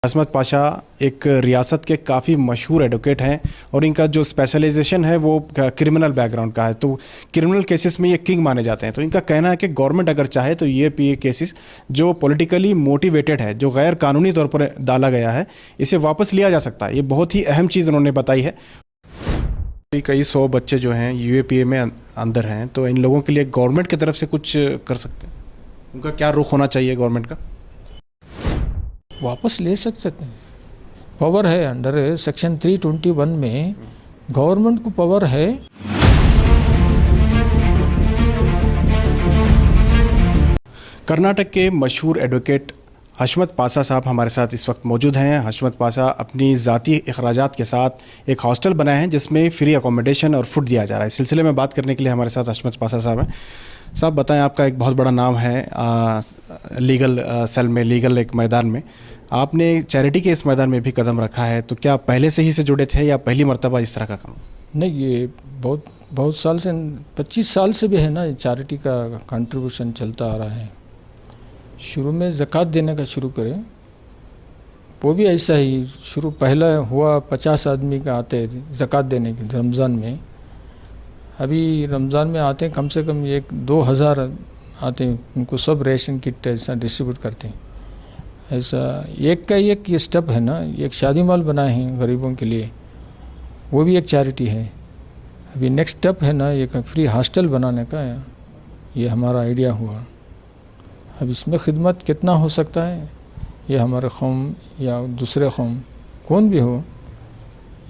हसमत पाशा एक रियासत के काफ़ी मशहूर एडवोकेट हैं और इनका जो स्पेशलाइजेशन है वो क्रिमिनल बैकग्राउंड का है। तो क्रिमिनल केसेस में ये किंग माने जाते हैं। तो इनका कहना है कि गवर्नमेंट अगर चाहे तो ये केसेस जो पॉलिटिकली मोटिवेटेड है, जो गैर कानूनी तौर पर डाला गया है, इसे वापस लिया जा सकता है। ये बहुत ही अहम चीज़ उन्होंने बताई है। कई 100 बच्चे जो हैं यूएपीए में अंदर हैं, तो इन लोगों के लिए गवर्नमेंट की तरफ से कुछ कर सकते हैं? उनका क्या रुख होना चाहिए गवर्नमेंट का? वापस ले सकते हैं, पावर है। अंडर सेक्शन 321 में गवर्नमेंट को पावर है। कर्नाटक के मशहूर एडवोकेट हशमत पाशा साहब हमारे साथ इस वक्त मौजूद हैं। हशमत पाशा अपनी ज़ाती अखराजात के साथ एक हॉस्टल बनाए हैं जिसमें फ्री अकोमोडेशन और फूड दिया जा रहा है। इस सिलसिले में बात करने के लिए हमारे साथ हशमत पाशा साहब हैं। साहब बताएं, आपका एक बहुत बड़ा नाम है लीगल सेल में, लीगल एक मैदान में। आपने चैरिटी के इस मैदान में भी कदम रखा है, तो क्या पहले से ही से जुड़े थे या पहली मर्तबा इस तरह का काम? नहीं, ये बहुत साल से, 25 साल से भी है ना, चैरिटी का कंट्रीब्यूशन चलता आ रहा है। शुरू में ज़कात देने का शुरू करें, वो भी ऐसा ही शुरू पहला हुआ 50 आदमी का आते ज़कात देने के रमज़ान में। अभी रमज़ान में आते हैं कम से कम 1-2 हज़ार आते हैं, उनको सब रेशन किट ऐसा डिस्ट्रीब्यूट करते हैं। ऐसा एक का एक ये स्टेप है ना, एक शादी माल बनाए हैं गरीबों के लिए, वो भी एक चैरिटी है। अभी नेक्स्ट स्टेप है ना, एक फ्री हॉस्टल बनाने का, ये हमारा आइडिया हुआ। अब इसमें खिदमत कितना हो सकता है, ये हमारे कौम या दूसरे कौम कौन भी हो,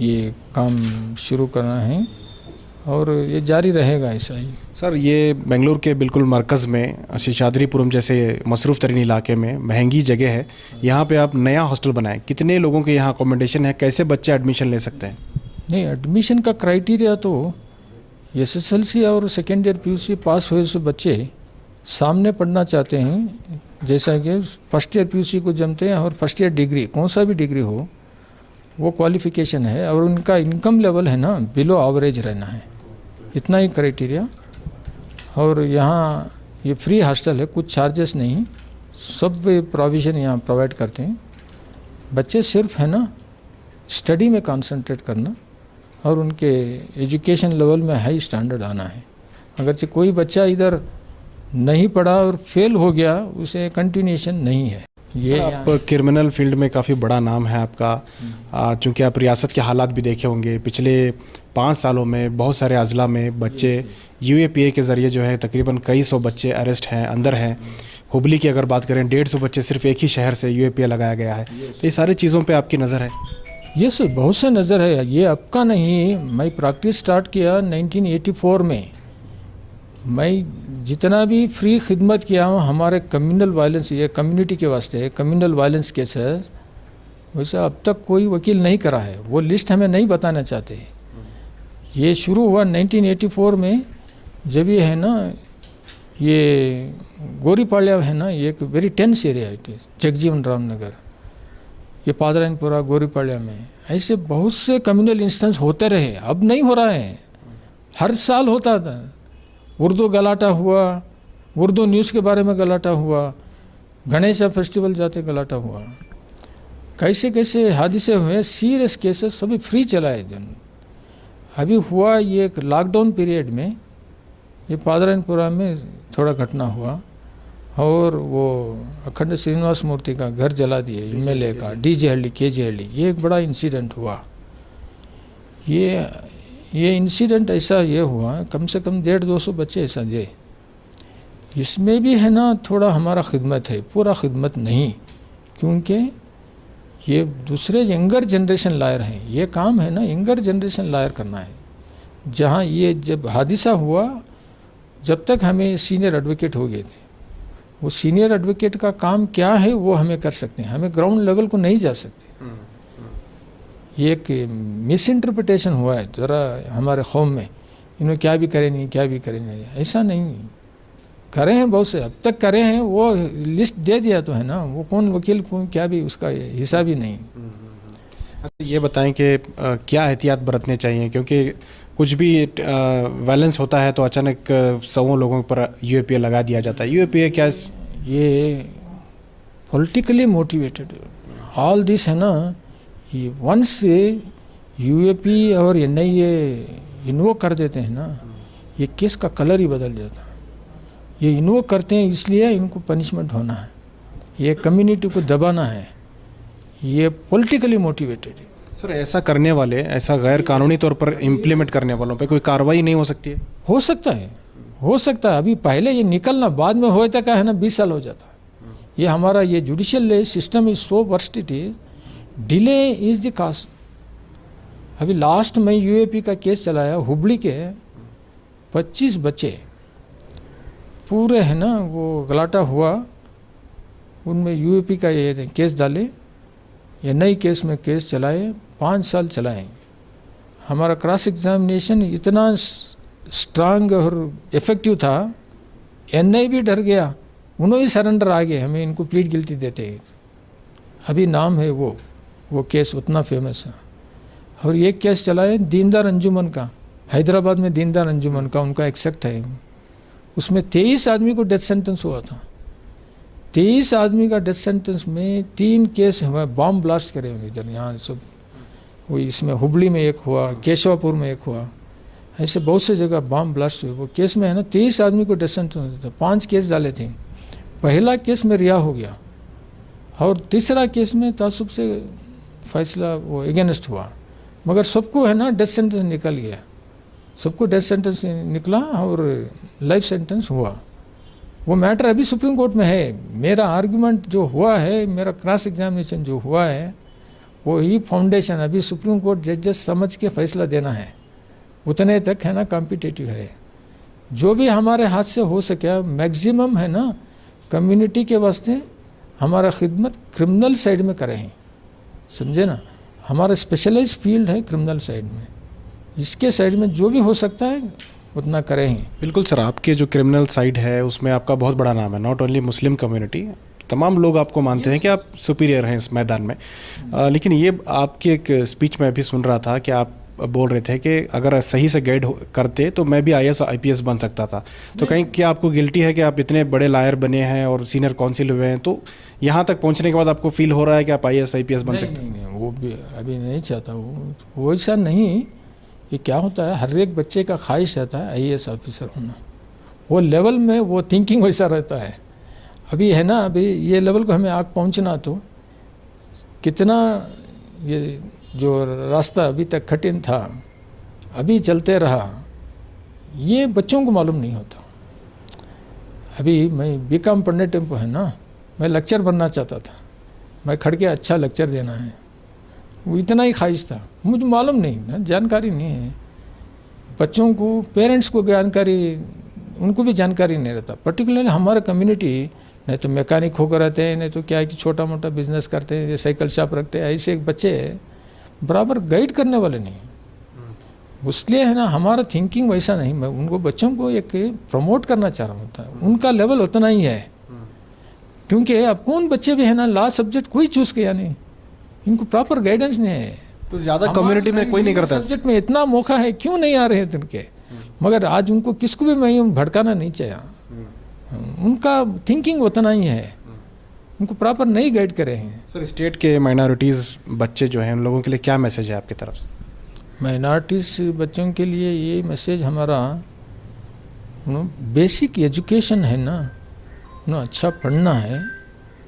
ये काम शुरू करना है और ये जारी रहेगा ऐसा ही। सर, ये बेंगलुरु के बिल्कुल मरकज़ में शेषाद्रीपुरम जैसे मसरूफ़ तरीन इलाके में महंगी जगह है, यहाँ पे आप नया हॉस्टल बनाएं। कितने लोगों के यहाँ अकोमोडेशन है? कैसे बच्चे एडमिशन ले सकते हैं? नहीं, एडमिशन का क्राइटेरिया तो SSLC और सेकेंड ईयर PUC पास हुए से बच्चे सामने पढ़ना चाहते हैं, जैसा कि फर्स्ट ईयर PUC को जमते हैं और फर्स्ट ईयर डिग्री, कौन सा भी डिग्री हो, वो क्वालिफ़िकेशन है और उनका इनकम लेवल है ना बिलो एवरेज रहना है, इतना ही क्राइटेरिया। और यहाँ ये फ्री हॉस्टल है, कुछ चार्जेस नहीं, सब प्रोविज़न यहाँ प्रोवाइड करते हैं। बच्चे सिर्फ है ना स्टडी में कंसंट्रेट करना और उनके एजुकेशन लेवल में हाई स्टैंडर्ड आना है। अगर कोई बच्चा इधर नहीं पढ़ा और फेल हो गया, उसे कंटिन्यूएशन नहीं है। ये आप क्रिमिनल फील्ड में काफ़ी बड़ा नाम है आपका, चूँकि आप रियासत के हालात भी देखे होंगे। पिछले 5 सालों में बहुत सारे अजला में बच्चे यूएपीए के ज़रिए जो है तकरीबन कई 100 बच्चे अरेस्ट हैं, अंदर हैं। हुबली की अगर बात करें, 150 बच्चे सिर्फ एक ही शहर से यूएपीए लगाया गया है। तो ये सारी चीज़ों पे आपकी नज़र है? ये सब बहुत से नज़र है, ये अब का नहीं। मैं प्रैक्टिस स्टार्ट किया 1984 में। मैं जितना भी फ्री खिदमत किया हूँ हमारे कम्युनल वायलेंस, ये कम्युनिटी के वास्ते है, कम्युनल वायलेंस केसेस, वैसे अब तक कोई वकील नहीं करा है। वो लिस्ट हमें नहीं बताना चाहते। ये शुरू हुआ 1984 में, जब ये है ना, ये गोरीपाड़िया है ना, ये एक वेरी टेंस एरिया है, जगजीवन राम नगर, ये पादरायनपुरा गोरीपाड़िया में। ऐसे बहुत से कम्युनल इंस्टेंस होते रहे, अब नहीं हो रहा है। हर साल होता था। उर्दू गलाटा हुआ, उर्दू न्यूज़ के बारे में गलाटा हुआ, गणेश फेस्टिवल जाते गलाटा हुआ, कैसे कैसे हादसे हुए, सीरियस केसेस सभी फ्री चलाए दिन। अभी हुआ ये एक लॉकडाउन पीरियड में, ये पादरायनपुरा में थोड़ा घटना हुआ और वो अखंड श्रीनिवास मूर्ति का घर जला दिए, MLA का, DG हल्ली, KG हल्ली, ये एक बड़ा इंसिडेंट हुआ। ये इंसिडेंट ऐसा ये हुआ, कम से कम 150-200 बच्चे ऐसा दे। इसमें भी है ना थोड़ा हमारा खिदमत है, पूरा खिदमत नहीं, क्योंकि ये दूसरे यंगर जनरेशन लायर हैं। ये काम है ना यंगर जनरेशन लायर करना है। जहाँ ये जब हादसा हुआ, जब तक हमें सीनियर एडवोकेट हो गए थे, वो सीनियर एडवोकेट का काम क्या है वो हमें कर सकते हैं, हमें ग्राउंड लेवल को नहीं जा सकते। ये एक मिस इंटरप्रिटेशन हुआ है ज़रा हमारे कौम में, इन्होंने क्या भी करे नहीं, क्या भी करे नहीं, ऐसा नहीं। करे हैं बहुत से, अब तक करे हैं, वो लिस्ट दे दिया तो है ना, वो कौन वकील कौन क्या भी उसका हिसाब ही नहीं। ये बताएं कि क्या एहतियात बरतने चाहिए, क्योंकि कुछ भी वायलेंस होता है तो अचानक 100 लोगों पर यूएपीए लगा दिया जाता है। यूएपीए क्या? ये पॉलिटिकली मोटिवेटेड ऑल दिस है ना, ये वंस यूएपी और एनआईए इन्वोक कर देते हैं ना, ये केस का कलर ही बदल जाता है। ये इन्वोक करते हैं इसलिए इनको पनिशमेंट होना है, ये कम्युनिटी को दबाना है, ये पॉलिटिकली मोटिवेटेड है। सर ऐसा करने वाले, ऐसा गैर कानूनी तौर पर इम्प्लीमेंट करने वालों पे कोई कार्रवाई नहीं हो सकती है? हो सकता है, हो सकता है। अभी पहले ये निकलना, बाद में होए तक है ना 20 साल हो जाता। ये हमारा ये judicial system is so worst it is, delay is the cost. अभी लास्ट में यूएपी का केस चलाया, हुबली के 25 बच्चे पूरे है ना वो गलाटा हुआ, उनमें यूएपी का ये केस डाले, ये नई केस में केस चलाए, 5 साल चलाए। हमारा क्रॉस एग्जामिनेशन इतना स्ट्रांग और इफेक्टिव था, एनआई भी डर गया, उन्होंने सरेंडर आ गए, हमें इनको प्लीड गिल्टी देते हैं। अभी नाम है वो केस उतना फेमस है। और एक केस चला है दीनदयाल अंजुमन का, हैदराबाद में दीनदयाल अंजुमन का, उनका एक सेक्ट है, उसमें 23 आदमी को डेथ सेंटेंस हुआ था। 23 आदमी का डेथ सेंटेंस में 3 केस हुआ, बॉम्ब ब्लास्ट करे इधर यहाँ सब, वो इसमें हुबली में एक हुआ, केशवापुर में एक हुआ, ऐसे बहुत से जगह बॉम्ब ब्लास्ट हुए। वो केस में है ना 23 आदमी को डेथ सेंटेंस था, 5 केस डाले थे। पहला केस में रिहा हो गया और तीसरा केस में तासुब से फैसला वो अगेंस्ट हुआ, मगर सबको है ना डेथ सेंटेंस निकल गया, सबको डेथ सेंटेंस निकला और लाइफ सेंटेंस हुआ। वो मैटर अभी सुप्रीम कोर्ट में है। मेरा आर्गुमेंट जो हुआ है, मेरा क्रॉस एग्जामिनेशन जो हुआ है, वो ही फाउंडेशन अभी सुप्रीम कोर्ट जजेस समझ के फैसला देना है, उतने तक है ना कॉम्पिटिटिव है। जो भी हमारे हाथ से हो सके मैक्सिमम है ना कम्युनिटी के वास्ते हमारा खिदमत क्रिमिनल साइड में करें, समझे ना। हमारा स्पेशलाइज फील्ड है क्रिमिनल साइड में, इसके साइड में जो भी हो सकता है उतना करें। बिल्कुल सर, आपके जो क्रिमिनल साइड है उसमें आपका बहुत बड़ा नाम है, नॉट ओनली मुस्लिम कम्युनिटी, तमाम लोग आपको मानते हैं कि आप सुपीरियर हैं इस मैदान में। लेकिन ये आपकी एक स्पीच में भी सुन रहा था कि आप बोल रहे थे कि अगर सही से गाइड करते तो मैं भी आईएएस आईपीएस बन सकता था। तो कहीं क्या आपको गिल्टी है कि आप इतने बड़े लायर बने हैं और सीनियर काउंसिल हुए हैं, तो यहाँ तक पहुँचने के बाद आपको फील हो रहा है कि आप आईएएस आईपीएस बन सकते हैं? नहीं, वो भी अभी नहीं चाहता, वो ऐसा नहीं। ये क्या होता है, हर एक बच्चे का ख्वाहिश रहता है आईएएस ऑफिसर होना, वो लेवल में वो थिंकिंग वैसा रहता है। अभी है ना, अभी ये लेवल को हमें आग पहुँचना, तो कितना ये जो रास्ता अभी तक कठिन था, अभी चलते रहा, ये बच्चों को मालूम नहीं होता। अभी मैं बीकॉम पढ़ने टाइम को है ना, मैं लेक्चर बनना चाहता था, मैं खड़ के अच्छा लेक्चर देना है, वो इतना ही ख्वाहिश था। मुझे मालूम नहीं ना, जानकारी नहीं है बच्चों को, पेरेंट्स को जानकारी, उनको भी जानकारी नहीं रहता। पर्टिकुलरली हमारा कम्युनिटी नहीं तो मैकेनिक होकर रहते हैं, नहीं तो क्या है कि छोटा मोटा बिजनेस करते हैं, साइकिल शॉप रखते हैं, ऐसे बच्चे बराबर गाइड करने वाले नहीं। इसलिए है ना हमारा थिंकिंग वैसा नहीं। मैं उनको बच्चों को एक प्रमोट करना चाह रहा हूँ, उनका लेवल उतना ही है। क्योंकि अब कौन बच्चे भी है ना लॉ सब्जेक्ट कोई चूज़ किया नहीं, इनको प्रॉपर गाइडेंस नहीं है। तो ज़्यादा कम्युनिटी में कोई नहीं करता सब्जेक्ट में इतना मौका है, क्यों नहीं आ रहे थे उनके? मगर आज उनको किसको भी मैं भड़काना नहीं चाहिए, उनका थिंकिंग उतना ही है, उनको प्रॉपर नहीं गाइड करे हैं। सर स्टेट के माइनॉरिटीज़ बच्चे जो हैं उन लोगों के लिए क्या मैसेज है आपकी तरफ से? माइनॉरिटीज़ बच्चों के लिए ये मैसेज हमारा, बेसिक एजुकेशन है ना, अच्छा पढ़ना है,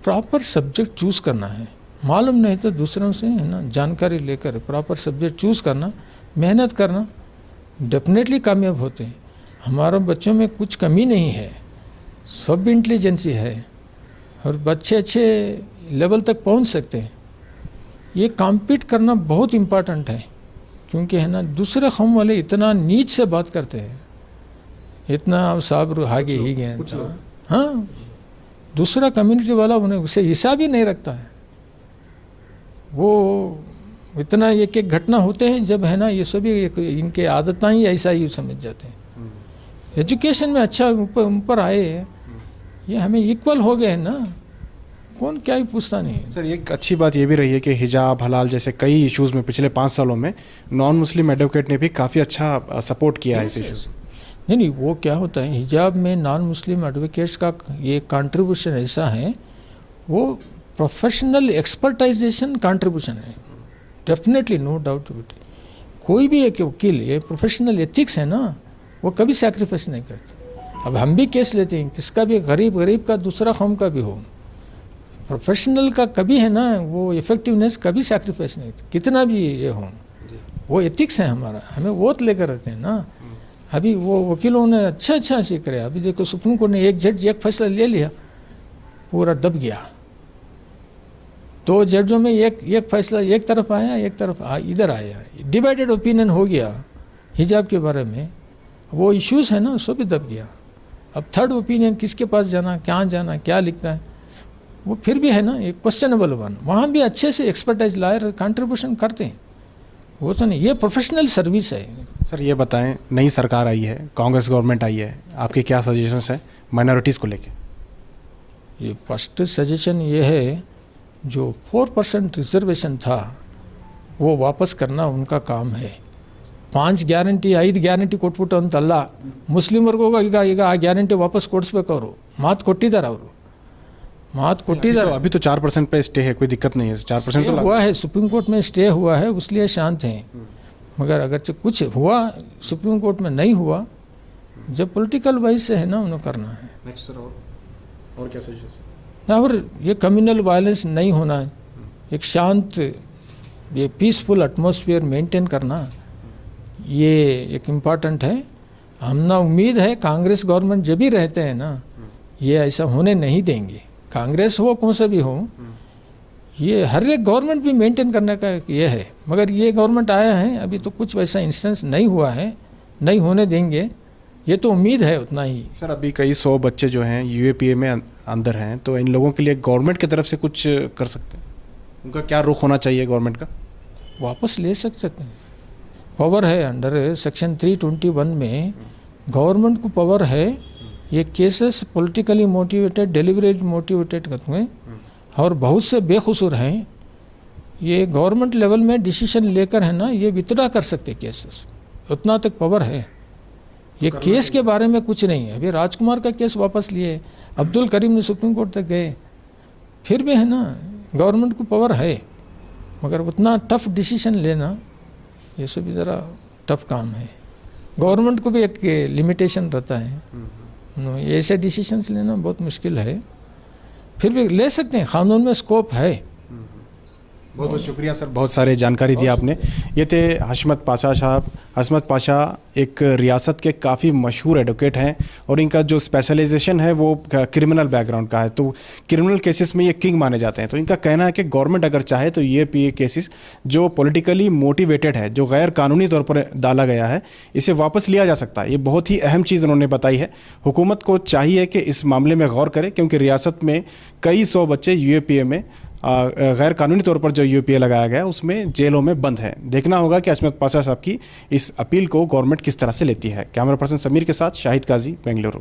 प्रॉपर सब्जेक्ट चूज़ करना है, मालूम नहीं तो दूसरों से है ना जानकारी लेकर प्रॉपर सब्जेक्ट चूज़ करना, मेहनत करना, डेफिनेटली कामयाब होते हैं। हमारे बच्चों में कुछ कमी नहीं है, सब इंटेलिजेंसी है और बच्चे अच्छे लेवल तक पहुंच सकते हैं। ये कॉम्पीट करना बहुत इम्पोर्टेंट है, क्योंकि है ना दूसरे कौम वाले इतना नीच से बात करते हैं, इतना अब साहब आगे ही गए, हाँ दूसरा कम्युनिटी वाला उन्हें उसे हिसाब ही नहीं रखता है। वो इतना एक एक घटना होते हैं जब है ना ये सभी इनके आदतें ही ऐसा ही समझ जाते हैं। एजुकेशन में अच्छा ऊपर आए, ये हमें इक्वल हो गए हैं ना, कौन क्या ही पूछता नहीं है। सर एक अच्छी बात ये भी रही है कि हिजाब हलाल जैसे कई इश्यूज़ में पिछले 5 सालों में नॉन मुस्लिम एडवोकेट ने भी काफ़ी अच्छा सपोर्ट किया है इस इश्यूज़। नहीं, वो क्या होता है, हिजाब में नॉन मुस्लिम एडवोकेट्स का ये कंट्रीब्यूशन ऐसा है, वो प्रोफेशनल एक्सपर्टाइजेशन कंट्रीब्यूशन है, डेफिनेटली, नो डाउट इट। कोई भी एक वकील, ये प्रोफेशनल एथिक्स है ना, वो कभी सैक्रिफाइस नहीं करते। अब हम भी केस लेते हैं, किसका भी, गरीब का, दूसरा कौम का भी हो, प्रोफेशनल का कभी है ना वो इफेक्टिवनेस कभी सैक्रिफाइस नहीं, कितना भी ये हो, वो एथिक्स है हमारा, हमें वोट लेकर रहते हैं ना। अभी वो वकीलों ने अच्छा सीख रहे हैं। अभी देखो सुप्रीम कोर्ट ने एक जज एक फैसला ले लिया, पूरा दब गया। 2 जजों में एक फैसला एक तरफ आया, एक तरफ इधर आया, डिवाइडेड ओपिनियन हो गया हिजाब के बारे में। वो इश्यूज़ है ना, उसको भी दब गया। अब थर्ड ओपिनियन किसके पास जाना, क्या लिखता है, वो फिर भी है ना एक क्वेश्चनेबल वन। वहाँ भी अच्छे से एक्सपर्टाइज लायर कंट्रीब्यूशन करते हैं, वो तो नहीं, ये प्रोफेशनल सर्विस है। सर ये बताएं, नई सरकार आई है, कांग्रेस गवर्नमेंट आई है, आपके क्या सजेशंस हैं माइनॉरिटीज़ को लेके? ये फर्स्ट सजेशन ये है, जो 4% रिजर्वेशन था वो वापस करना उनका काम है। 5 ಗ್ಯಾರಂಟಿ 5 ಗ್ಯಾರಂಟಿ ಕೊಟ್ಬಿಟ್ಟು ಅಂತಲ್ಲ, ಮುಸ್ಲಿಮರಿಗೂ ಈಗ ಆ ಗ್ಯಾರಂಟಿ ವಾಪಸ್ ಕೊಡಿಸ್ಬೇಕು। ಮಾತು ಕೊಟ್ಟಿದ್ದಾರೆ ಅವರು, अभी तो 4% पे स्टे है, कोई दिक्कत नहीं है। 4% तो हुआ है, सुप्रीम कोर्ट में स्टे हुआ है, इसलिए शांत हैं। मगर अगर कुछ हुआ सुप्रीम कोर्ट में नहीं हुआ, जब पॉलिटिकल वाइज से है ना उन्हें करना है। नेक्स्ट सर और क्या सजेशन? और ये कम्युनल वायलेंस नहीं होना है, एक शांत, ये पीसफुल एटमॉस्फेयर मेंटेन करना, ये एक इम्पॉर्टेंट है। हम ना उम्मीद है कांग्रेस गवर्नमेंट जब भी रहते हैं ना, ये ऐसा होने नहीं देंगे। कांग्रेस हो कौन सा भी हो, ये हर एक गवर्नमेंट भी मेंटेन करने का ये है। मगर ये गवर्नमेंट आया है, अभी तो कुछ वैसा इंस्टेंस नहीं हुआ है, नहीं होने देंगे, ये तो उम्मीद है उतना ही। सर अभी कई 100 बच्चे जो हैं यूएपीए में अंदर हैं, तो इन लोगों के लिए गवर्नमेंट की तरफ से कुछ कर सकते हैं? उनका क्या रुख होना चाहिए गवर्नमेंट का? वापस ले सकते हैं, पावर है अंडर सेक्शन 321 में, गवर्नमेंट को पावर है। ये cases politically motivated, deliberate motivated करते हैं, और बहुत से बेकसूर हैं, ये गवर्नमेंट लेवल में डिसीजन लेकर है ना, ये विथड्रॉ कर सकते केसेस, उतना तक पावर है। ये केस के बारे में कुछ नहीं है। अभी राजकुमार का केस वापस लिए, अब्दुल करीम ने सुप्रीम कोर्ट तक गए, फिर भी है ना गवर्नमेंट को पावर है, मगर उतना टफ डिसीजन लेना ये सब भी ज़रा टफ काम है। गवर्नमेंट को भी एक लिमिटेशन रहता है, ऐसे डिसीजंस लेना बहुत मुश्किल है। फिर भी ले सकते हैं, कानून में स्कोप है। बहुत बहुत शुक्रिया सर, बहुत सारे जानकारी दी आपने। ये थे हशमत पाशा साहब। हशमत पाशा एक रियासत के काफ़ी मशहूर एडवोकेट हैं, और इनका जो स्पेशलाइजेशन है वो क्रिमिनल बैकग्राउंड का है, तो क्रिमिनल केसेस में ये किंग माने जाते हैं। तो इनका कहना है कि गवर्नमेंट अगर चाहे तो ये केसेस जो पॉलिटिकली मोटिवेटेड है, जो गैर कानूनी तौर पर डाला गया है, इसे वापस लिया जा सकता है। ये बहुत ही अहम चीज़ उन्होंने बताई है। हुकूमत को चाहिए कि इस मामले में गौर करे, क्योंकि रियासत में कई 100 बच्चे यूएपीए में गैर कानूनी तौर पर जो यूपीए लगाया गया उसमें जेलों में बंद है। देखना होगा कि हशमत पाशा साहब की इस अपील को गवर्नमेंट किस तरह से लेती है। कैमरा पर्सन समीर के साथ शाहिद काजी, बेंगलुरु।